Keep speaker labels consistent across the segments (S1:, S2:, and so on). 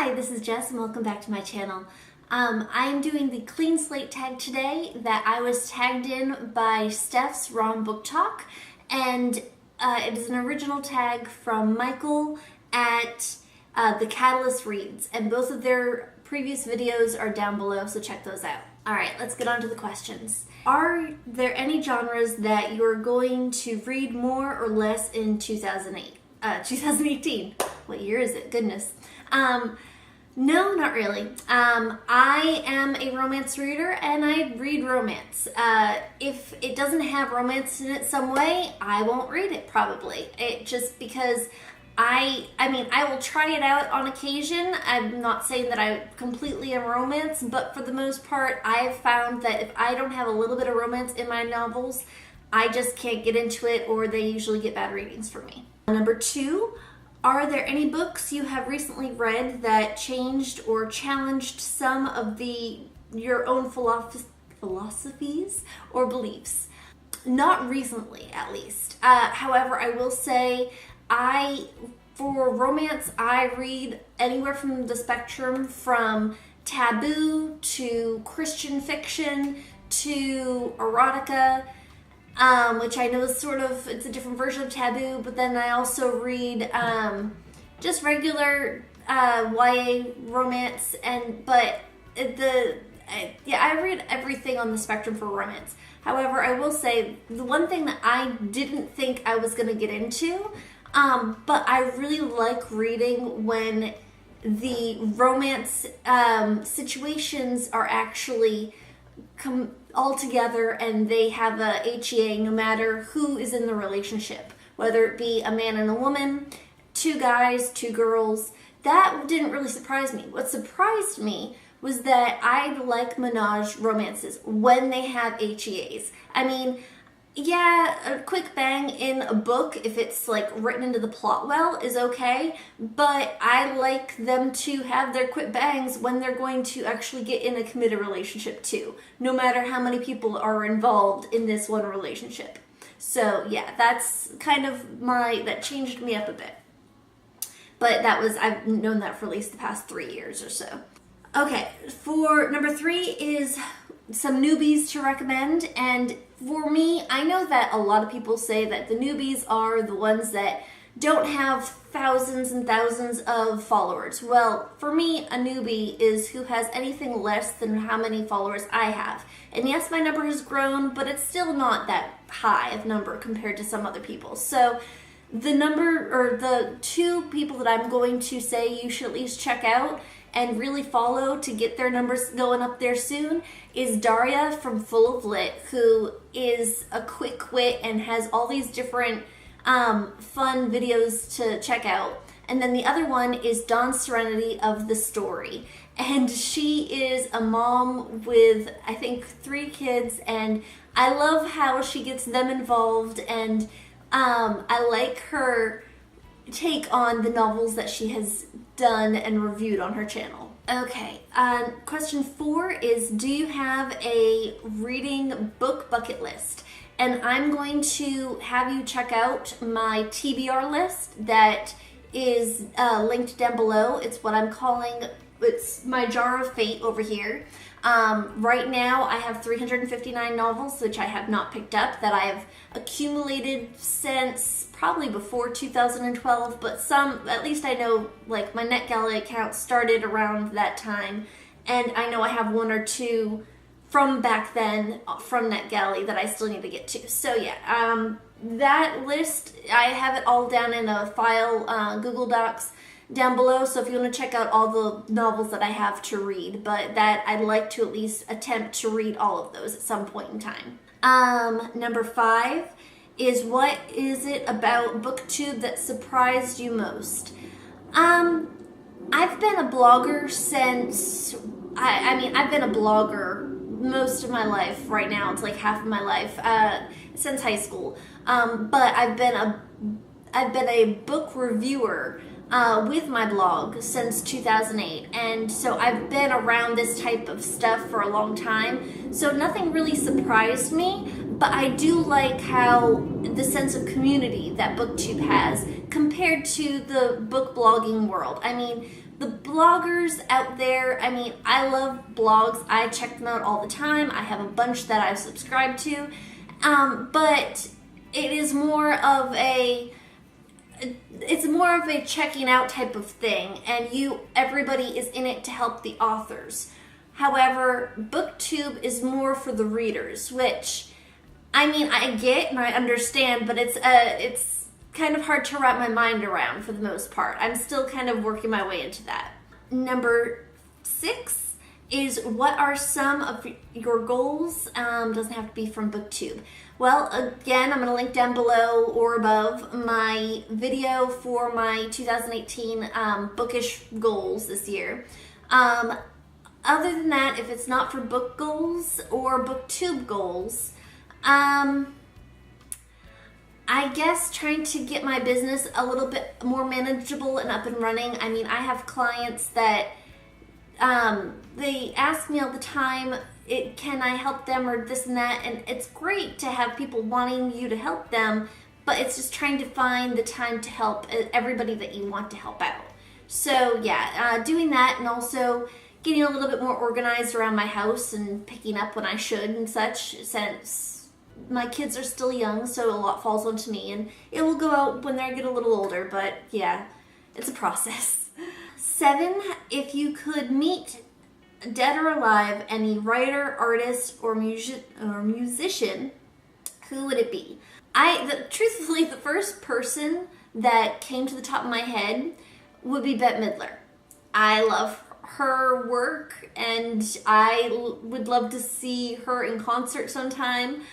S1: Hi, this is Jess and welcome back to my channel. I am doing the Clean Slate tag today that I was tagged in by Steph's Wrong Book Talk, and it is an original tag from Michael at The Catalyst Reads, and both of their previous videos are down below, so check those out. Alright, let's get on to the questions. Are there any genres that you're going to read more or less in 2018? What year is it? Goodness. No, not really. I am a romance reader and I read romance. If it doesn't have romance in it some way, I won't read it probably. Just because I will try it out on occasion. I'm not saying that I completely am romance, but for the most part, I've found that if I don't have a little bit of romance in my novels, I just can't get into it, or they usually get bad ratings for me. Number 2, are there any books you have recently read that changed or challenged some of your own philosophies or beliefs? Not recently, at least. However, I will say for romance, I read anywhere from the spectrum from taboo to Christian fiction to erotica, which I know is it's a different version of taboo, but then I also read just regular YA romance, I read everything on the spectrum for romance. However, I will say the one thing that I didn't think I was going to get into, but I really like reading when the romance situations are actually all together and they have a HEA no matter who is in the relationship, whether it be a man and a woman, 2 guys, 2 girls. That didn't really surprise me. What surprised me was that I like menage romances when they have HEAs. I mean, yeah, a quick bang in a book, if it's like written into the plot well, is okay, but I like them to have their quick bangs when they're going to actually get in a committed relationship too, no matter how many people are involved in this one relationship. So yeah, that's kind of that changed me up a bit. But I've known that for at least the past 3 years or so. Okay, for number 3 is some newbies to recommend, and for me, I know that a lot of people say that the newbies are the ones that don't have thousands and thousands of followers. Well, for me, a newbie is who has anything less than how many followers I have. And yes, my number has grown, but it's still not that high of number compared to some other people. So the 2 people that I'm going to say you should at least check out and really follow to get their numbers going up there soon is Daria from Full of Lit, who is a quick wit and has all these different fun videos to check out. And then the other one is Dawn Serenity of The Story. And she is a mom with, I think, 3 kids, and I love how she gets them involved, and I like her take on the novels that she has done and reviewed on her channel. Okay, question 4 is, do you have a reading book bucket list? And I'm going to have you check out my TBR list that is linked down below. It's what I'm calling, it's my jar of fate over here. Right now I have 359 novels which I have not picked up that I have accumulated since probably before 2012, but some, at least I know, like my NetGalley account started around that time, and I know I have 1 or 2 from back then from NetGalley that I still need to get to. So yeah, that list, I have it all down in a file, Google Docs, down below, so if you want to check out all the novels that I have to read, but that I'd like to at least attempt to read all of those at some point in time. Number 5 is, what is it about BookTube that surprised you most? I've been a blogger since, I've been a blogger most of my life. Right now it's like half of my life, since high school, but I've been a book reviewer with my blog since 2008, and so I've been around this type of stuff for a long time, so nothing really surprised me, but I do like how the sense of community that BookTube has compared to the book blogging world. I mean, the bloggers out there, I mean, I love blogs. I check them out all the time. I have a bunch that I've subscribed to. But it is more of a checking out type of thing, and everybody is in it to help the authors. However, BookTube is more for the readers, which, I mean, I get and I understand, but it's kind of hard to wrap my mind around for the most part. I'm still kind of working my way into that. Number 6 is, what are some of your goals? Doesn't have to be from BookTube. Well, again, I'm going to link down below or above my video for my 2018 bookish goals this year. Other than that, if it's not for book goals or BookTube goals, I guess trying to get my business a little bit more manageable and up and running. I mean, I have clients that they ask me all the time, can I help them or this and that, and it's great to have people wanting you to help them, but it's just trying to find the time to help everybody that you want to help out. So yeah, doing that, and also getting a little bit more organized around my house and picking up when I should and such, since my kids are still young, so a lot falls onto me, and it will go out when they get a little older, but yeah, it's a process. 7, if you could meet, dead or alive, any writer, artist, or musician, who would it be? Truthfully, the first person that came to the top of my head would be Bette Midler. I love her work, and I would love to see her in concert sometime.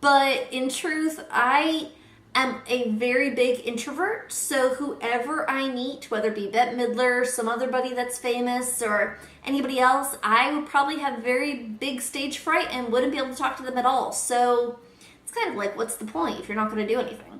S1: But in truth, I am a very big introvert, so whoever I meet, whether it be Bette Midler, some other buddy that's famous, or anybody else, I would probably have very big stage fright and wouldn't be able to talk to them at all. So it's kind of like, what's the point if you're not going to do anything?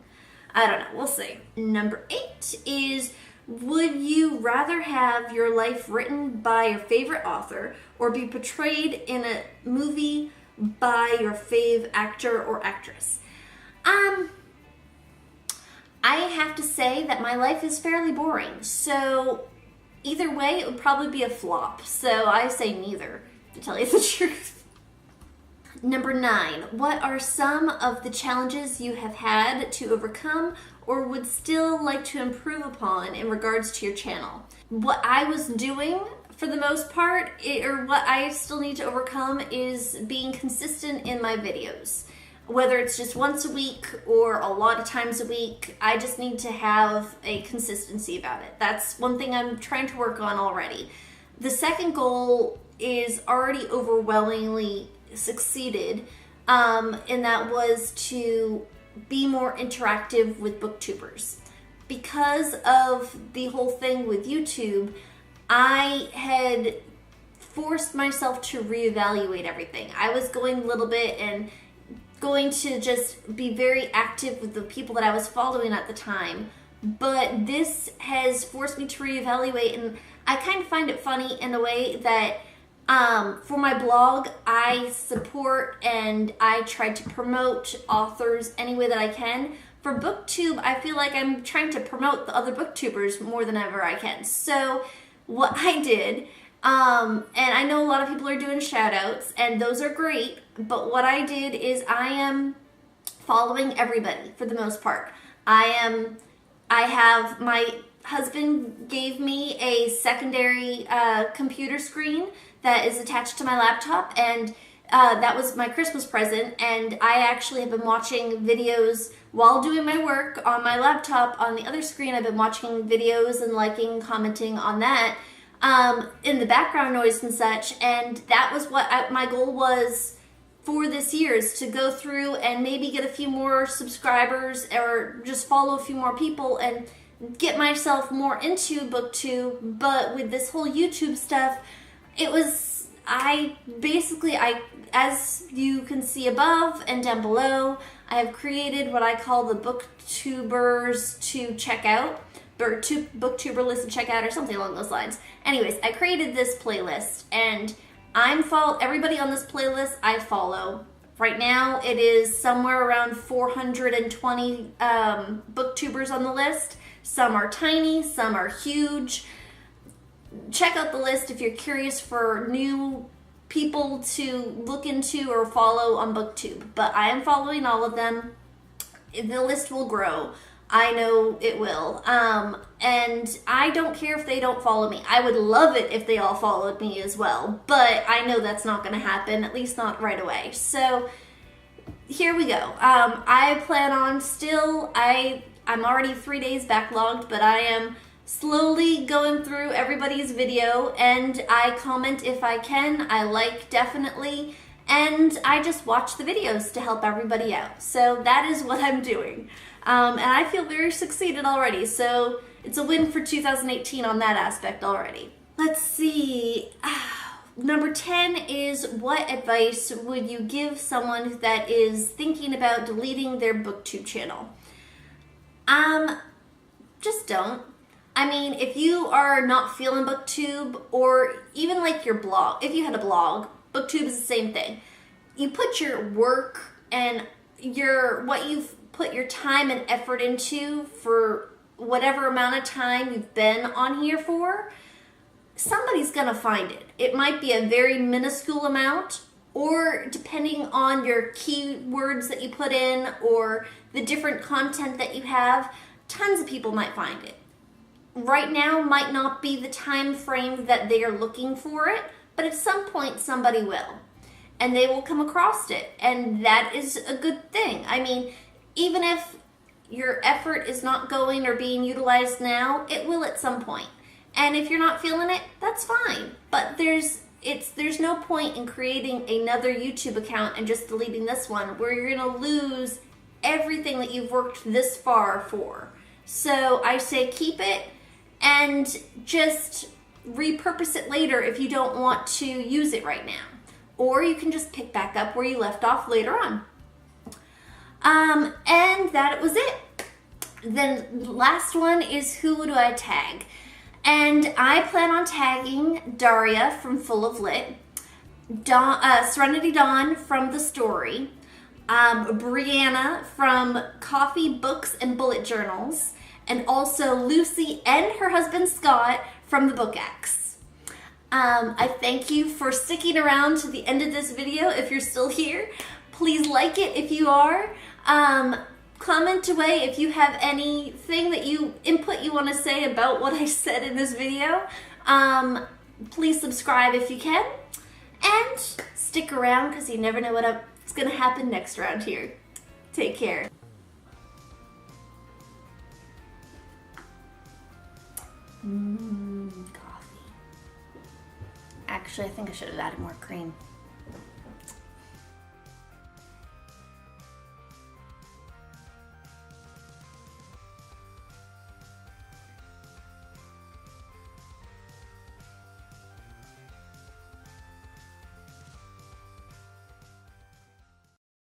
S1: I don't know. We'll see. Number 8 is, would you rather have your life written by your favorite author or be portrayed in a movie by your fave actor or actress? I have to say that my life is fairly boring, so either way it would probably be a flop, so I say neither, to tell you the truth. Number 9, what are some of the challenges you have had to overcome or would still like to improve upon in regards to your channel? What I was doing for the most part, or what I still need to overcome, is being consistent in my videos. Whether it's just once a week or a lot of times a week, I just need to have a consistency about it. That's one thing I'm trying to work on already. The second goal is already overwhelmingly succeeded, and that was to be more interactive with booktubers. Because of the whole thing with YouTube, I had forced myself to reevaluate everything. I was going a little bit and going to just be very active with the people that I was following at the time, but this has forced me to reevaluate, and I kind of find it funny in a way that for my blog, I support and I try to promote authors any way that I can. For BookTube, I feel like I'm trying to promote the other booktubers more than ever I can. So what I did, and I know a lot of people are doing shout outs, and those are great, but what I did is I am following everybody for the most part. I have, my husband gave me a secondary computer screen that is attached to my laptop, and that was my Christmas present, and I actually have been watching videos while doing my work on my laptop. On the other screen, I've been watching videos and liking, commenting on that in the background noise and such, and that was what my goal was for this year, is to go through and maybe get a few more subscribers or just follow a few more people and get myself more into BookTube. But with this whole YouTube stuff, it was, as you can see above and down below, I have created what I call the booktubers to check out, or booktuber list to check out, or something along those lines. Anyways, I created this playlist, and everybody on this playlist I follow. Right now, it is somewhere around 420 booktubers on the list. Some are tiny, some are huge. Check out the list if you're curious for new people to look into or follow on BookTube. But I am following all of them. The list will grow. I know it will. And I don't care if they don't follow me. I would love it if they all followed me as well. But I know that's not going to happen, at least not right away. So here we go. I plan on I'm already 3 days backlogged, but I am slowly going through everybody's video, and I comment if I can. I like definitely, and I just watch the videos to help everybody out. So that is what I'm doing. And I feel very succeeded already. So it's a win for 2018 on that aspect already. Let's see. Number 10 is, what advice would you give someone that is thinking about deleting their BookTube channel? Just don't. I mean, if you are not feeling BookTube, or even like your blog, if you had a blog, BookTube is the same thing. You put your work and what you've put your time and effort into for whatever amount of time you've been on here for, somebody's gonna find it. It might be a very minuscule amount, or depending on your keywords that you put in or the different content that you have, tons of people might find it. Right now might not be the time frame that they are looking for it, but at some point somebody will. And they will come across it, and that is a good thing. I mean, even if your effort is not going or being utilized now, it will at some point. And if you're not feeling it, that's fine. But there's no point in creating another YouTube account and just deleting this one, where you're gonna lose everything that you've worked this far for. So I say keep it, and just repurpose it later if you don't want to use it right now. Or you can just pick back up where you left off later on. And that was it. Then last one is, who do I tag? And I plan on tagging Daria from Full of Lit, Serenity Dawn from The Story, Brianna from Coffee, Books, and Bullet Journals, and also Lucy and her husband Scott from The Book X. I thank you for sticking around to the end of this video if you're still here. Please like it if you are. Comment away if you have anything that input you want to say about what I said in this video. Please subscribe if you can. And stick around, because you never know what's going to happen next around here. Take care. Coffee. Actually, I think I should have added more cream.